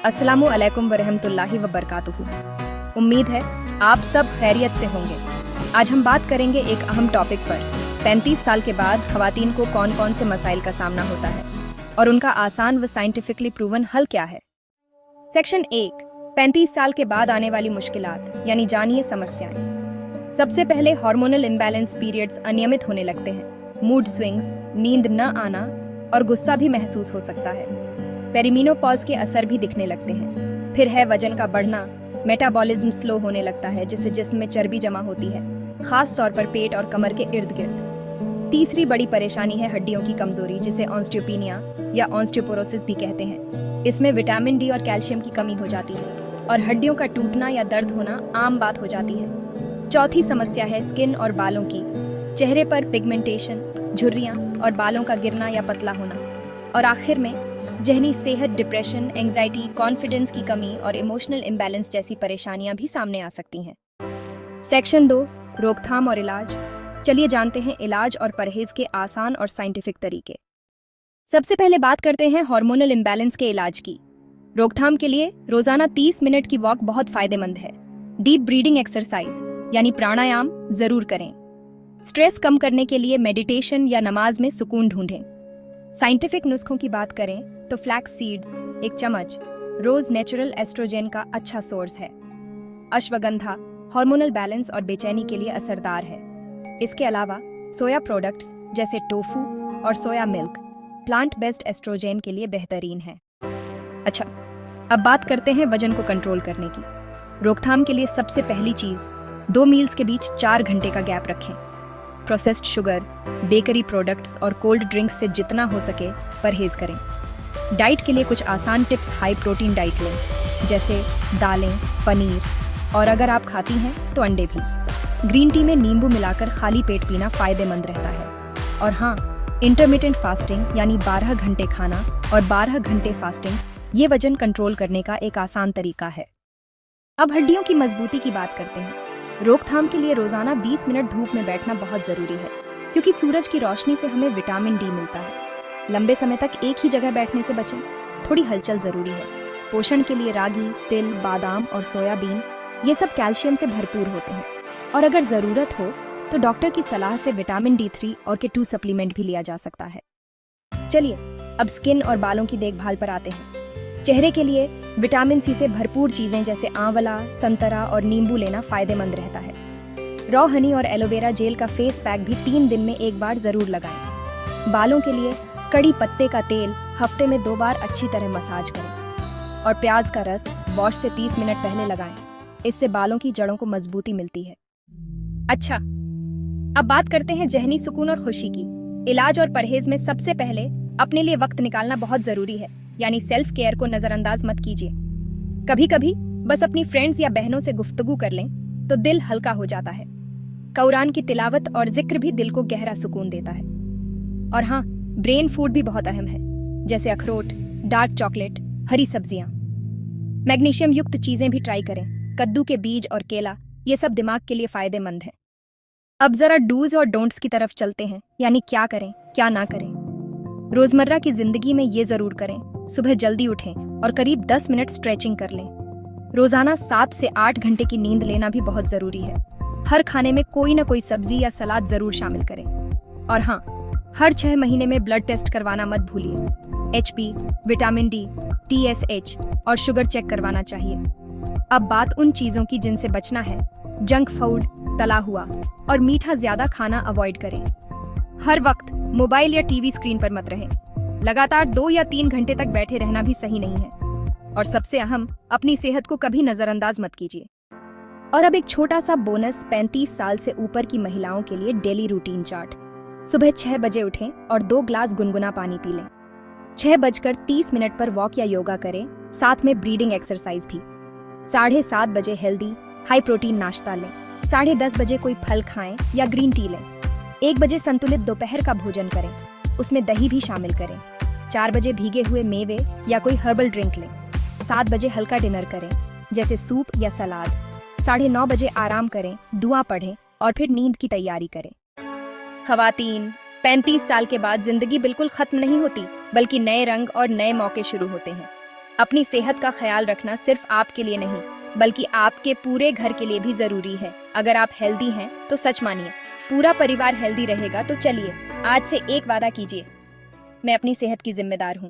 अस्सलामु अलैकुम वरहमतुल्लाहि वबरकातुहू। उम्मीद है आप सब खैरियत से होंगे। आज हम बात करेंगे एक अहम टॉपिक पर, 35 साल के बाद खवातीन को कौन कौन से मसाइल का सामना होता है और उनका आसान व साइंटिफिकली प्रूवन हल क्या है। सेक्शन 1, 35 साल के बाद आने वाली मुश्किलात यानी जानिए समस्याएं। सबसे पहले हार्मोनल इम्बैलेंस पीरियड्स अनियमित होने लगते हैं, मूड स्विंग्स, नींद न आना और गुस्सा भी महसूस हो सकता है। पेरिमीनोपॉज के असर भी दिखने लगते हैं। फिर है वजन का बढ़ना, मेटाबॉलिज्म स्लो होने लगता है जिससे जिस्म में चर्बी जमा होती है, खास तौर पर पेट और कमर के इर्द गिर्द। तीसरी बड़ी परेशानी है हड्डियों की कमजोरी, जिसे ऑस्टियोपेनिया या ऑस्टियोपोरोसिस भी कहते हैं। इसमें विटामिन डी और कैल्शियम की कमी हो जाती है और हड्डियों का टूटना या दर्द होना आम बात हो जाती है। चौथी समस्या है स्किन और बालों की, चेहरे पर पिगमेंटेशन, झुर्रियां और बालों का गिरना या पतला होना। और आखिर में जहनी सेहत, डिप्रेशन, एंजाइटी, कॉन्फिडेंस की कमी और इमोशनल इम्बैलेंस जैसी परेशानियां भी सामने आ सकती हैं। सेक्शन 2, रोकथाम और इलाज। चलिए जानते हैं इलाज और परहेज के आसान और साइंटिफिक तरीके। सबसे पहले बात करते हैं हार्मोनल इम्बैलेंस के इलाज की। रोकथाम के लिए रोजाना 30 मिनट की वॉक बहुत फायदेमंद है। डीप ब्रीदिंग एक्सरसाइज यानी प्राणायाम जरूर करें। स्ट्रेस कम करने के लिए मेडिटेशन या नमाज में सुकून ढूंढें। साइंटिफिक नुस्खों की बात करें तो फ्लैक्स सीड्स 1 चम्मच रोज नेचुरल एस्ट्रोजेन का अच्छा सोर्स है। अश्वगंधा हार्मोनल बैलेंस और बेचैनी के लिए असरदार है। इसके अलावा सोया प्रोडक्ट्स जैसे टोफू और soya milk plant based oestrogen के लिए बेहतरीन है। अच्छा, अब बात करते हैं वजन को कंट्रोल करने की। रोकथाम के लिए सबसे पहली चीज, 2 मील्स के बीच 4 घंटे का गैप रखें। प्रोसेस्ड शुगर, बेकरी प्रोडक्ट्स और कोल्ड ड्रिंक्स से जितना हो सके परहेज करें। डाइट के लिए कुछ आसान टिप्स, हाई प्रोटीन डाइट लें जैसे दालें, पनीर और अगर आप खाती हैं तो अंडे भी। ग्रीन टी में नींबू मिलाकर खाली पेट पीना फायदेमंद रहता है। और हाँ, इंटरमिटेंट फास्टिंग यानी 12 घंटे खाना और 12 घंटे फास्टिंग, ये वजन कंट्रोल करने का एक आसान तरीका है। अब हड्डियों की मजबूती की बात करते हैं। रोकथाम के लिए रोजाना 20 मिनट धूप में बैठना बहुत जरूरी है, क्योंकि सूरज की रोशनी से हमें विटामिन डी मिलता है। लंबे समय तक एक ही जगह बैठने से बचें, थोड़ी हलचल जरूरी है। पोषण के लिए रागी, तिल, बादाम और सोयाबीन, ये सब कैल्शियम से भरपूर होते हैं और अगर जरूरत हो तो डॉक्टर की सलाह से विटामिन D3 और K2 सप्लीमेंट भी लिया जा सकता है। चलिए अब स्किन और बालों की देखभाल पर आते हैं। चेहरे के लिए विटामिन सी से भरपूर चीजें जैसे आंवला, संतरा और नींबू लेना फायदेमंद रहता है। रॉ हनी और एलोवेरा जेल का फेस पैक भी 3 दिन में 1 बार जरूर लगाएं। बालों के लिए कड़ी पत्ते का तेल हफ्ते में 2 बार अच्छी तरह मसाज करें और प्याज का रस वॉश से 30 मिनट पहले लगाएं। इससे बालों की जड़ों को मजबूती मिलती है। अच्छा, अब बात करते हैं जहनी सुकून और खुशी की। इलाज और परहेज में सबसे पहले अपने लिए वक्त निकालना बहुत जरूरी है, यानी सेल्फ केयर को नजरअंदाज मत कीजिए। कभी कभी बस अपनी फ्रेंड्स या बहनों से गुफ्तगू कर लें तो दिल हल्का हो जाता है। कुरान की तिलावत और जिक्र भी दिल को गहरा सुकून देता है। और हाँ, ब्रेन फूड भी बहुत अहम है, जैसे अखरोट, डार्क चॉकलेट, हरी सब्जियां। मैग्नीशियम युक्त चीजें भी ट्राई करें, कद्दू के बीज और केला, ये सब दिमाग के लिए फायदेमंद है। अब जरा डूज और डोंट्स की तरफ चलते हैं, यानी क्या करें क्या ना करें। रोजमर्रा की जिंदगी में ये जरूर करें, सुबह जल्दी उठें और करीब 10 मिनट स्ट्रेचिंग कर लें। रोजाना 7 से 8 घंटे की नींद लेना भी बहुत जरूरी है। हर खाने में कोई ना कोई सब्जी या सलाद जरूर शामिल करें। और हाँ, हर 6 महीने में ब्लड टेस्ट करवाना मत भूलिए। HP, विटामिन D, TSH और शुगर चेक करवाना चाहिए। अब बात उन चीजों की जिनसे बचना है। जंक फूड, तला हुआ और मीठा ज्यादा खाना अवॉइड करें। हर वक्त मोबाइल या टीवी स्क्रीन पर मत रहें। लगातार 2 या 3 घंटे तक बैठे रहना भी सही नहीं है। और सबसे अहम, अपनी सेहत को कभी नजरअंदाज मत कीजिए। और अब एक छोटा सा बोनस, 35 साल से ऊपर की महिलाओं के लिए डेली रूटीन चार्ट। सुबह 6 बजे उठें और 2 ग्लास गुनगुना पानी पी लें। 6:30 मिनट पर वॉक या योगा करें, साथ में ब्रीदिंग एक्सरसाइज भी। 7:30 बजे हेल्दी हाई प्रोटीन नाश्ता लें। 10:30 बजे कोई फल खाएं या ग्रीन टी लें। 1 बजे संतुलित दोपहर का भोजन करें, उसमें दही भी शामिल करें। 4 बजे भीगे हुए मेवे या कोई हर्बल ड्रिंक लें। 7 बजे हल्का डिनर करें, जैसे सूप या सलाद। 9:30 बजे आराम करें, दुआ पढ़ें और फिर नींद की तैयारी करें। खवातीन, 35 साल के बाद जिंदगी बिल्कुल खत्म नहीं होती, बल्कि नए रंग और नए मौके शुरू होते हैं। अपनी सेहत का ख्याल रखना सिर्फ आपके लिए नहीं बल्कि आपके पूरे घर के लिए भी जरूरी है। अगर आप हेल्दी हैं तो सच मानिए पूरा परिवार हेल्दी रहेगा। तो चलिए आज से एक वादा कीजिए, मैं अपनी सेहत की जिम्मेदार हूँ।